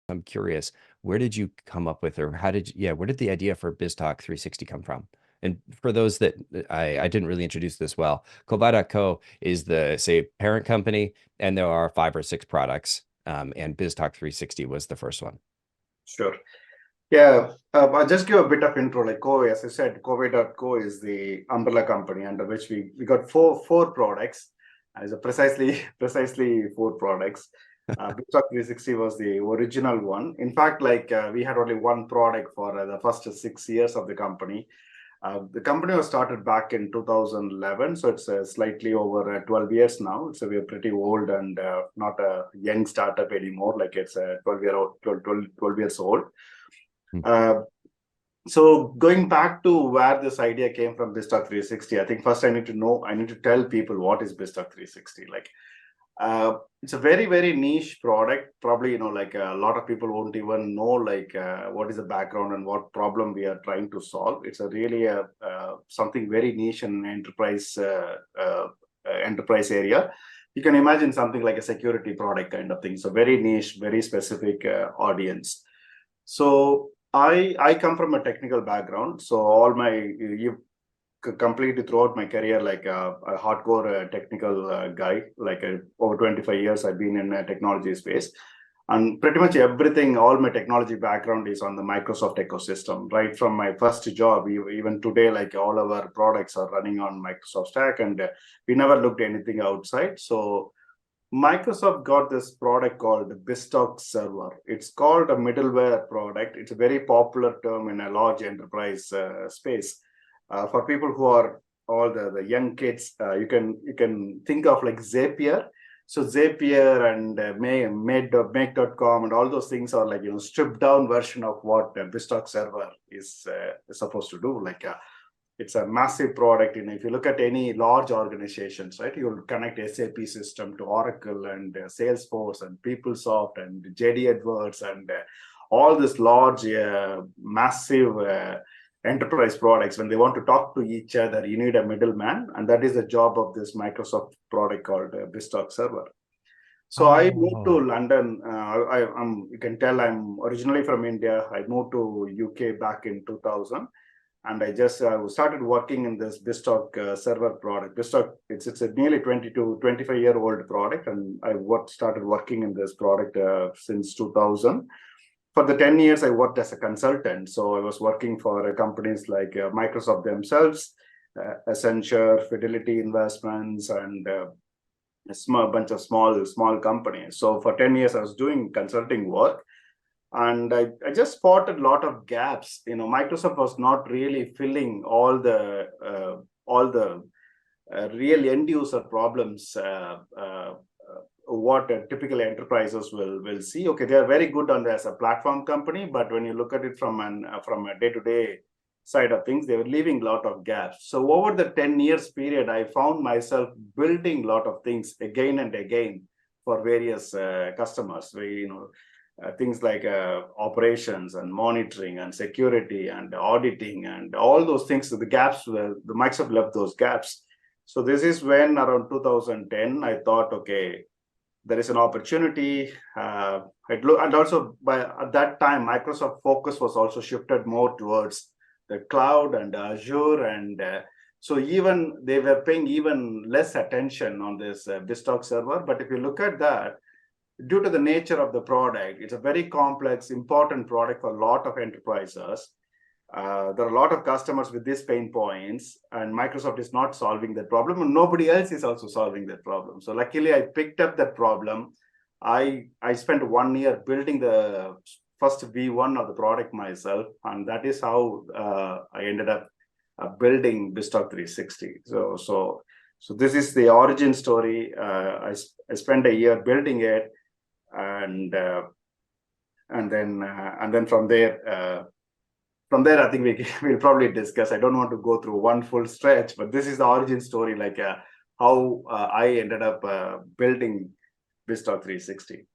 I'm curious, where did you come up with, or where did the idea for BizTalk 360 come from? And for those that I didn't really introduce this well, Kobai.co is the, say, parent company, and there are 5 or 6 products. And BizTalk 360 was the first one. Sure. Yeah, I'll just give a bit of intro. Like Kovai, as I said, Kovai.co is the umbrella company under which we got four products. It's a precisely 4 products. BizTalk 360 was the original one. In fact, we had only one product for the first 6 years of the company. The company was started back in 2011, so it's slightly over 12 years now. So we're pretty old and not a young startup anymore. Like it's 12 years old. Uh, so going back to where this idea came from, BizTalk 360, I think first I need to tell people what is BizTalk 360. It's a very, very niche product. Probably, a lot of people won't even know what is the background and what problem we are trying to solve. It's a really something very niche in enterprise area. You can imagine something like a security product kind of thing. So very niche, very specific audience. So I come from a technical background. So you completely throughout my career, like a hardcore technical guy, over 25 years I've been in a technology space, and pretty much everything, all my technology background is on the Microsoft ecosystem, right from my first job. Even today, like all our products are running on Microsoft stack, and we never looked anything outside. So Microsoft got this product called BizTalk Server. It's called a middleware product. It's a very popular term in a large enterprise space. For people who are all the young kids, you can think of like Zapier. So Zapier and Make.com and all those things are stripped down version of what BizTalk Server is supposed to do. It's a massive product. If you look at any large organizations, right, you'll connect SAP system to Oracle and Salesforce and PeopleSoft and JD Edwards and all this large, massive enterprise products. When they want to talk to each other, you need a middleman, and that is the job of this Microsoft product called BizTalk Server. So I moved to London. You can tell I'm originally from India. I moved to UK back in 2000. And I just started working in this BizTalk server product. BizTalk, it's a nearly 25-year-old product, and I started working in this product since 2000. For the 10 years, I worked as a consultant. So I was working for companies like Microsoft themselves, Accenture, Fidelity Investments, and a bunch of small companies. So for 10 years, I was doing consulting work. And I just spotted a lot of gaps. Microsoft was not really filling all the real end user problems. What typical enterprises will see. Okay, they are very good as a platform company, but when you look at it from a day-to-day side of things, they were leaving a lot of gaps. So over the 10 years period, I found myself building a lot of things again and again for various customers. Things like operations and monitoring and security and auditing and all those things. So the Microsoft left those gaps. So this is when around 2010, I thought, okay, there is an opportunity. And also at that time, Microsoft focus was also shifted more towards the cloud and Azure. And so even they were paying even less attention on this BizTalk server. But if you look at that, due to the nature of the product, it's a very complex, important product for a lot of enterprises. There are a lot of customers with these pain points, and Microsoft is not solving that problem, and nobody else is also solving that problem. So luckily, I picked up that problem. I spent 1 year building the first V1 of the product myself, and that is how I ended up building BizTalk 360. So this is the origin story. I spent a year building it. And then from there, I think we'll probably discuss. I don't want to go through one full stretch, but this is the origin story, how I ended up building BizTalk 360.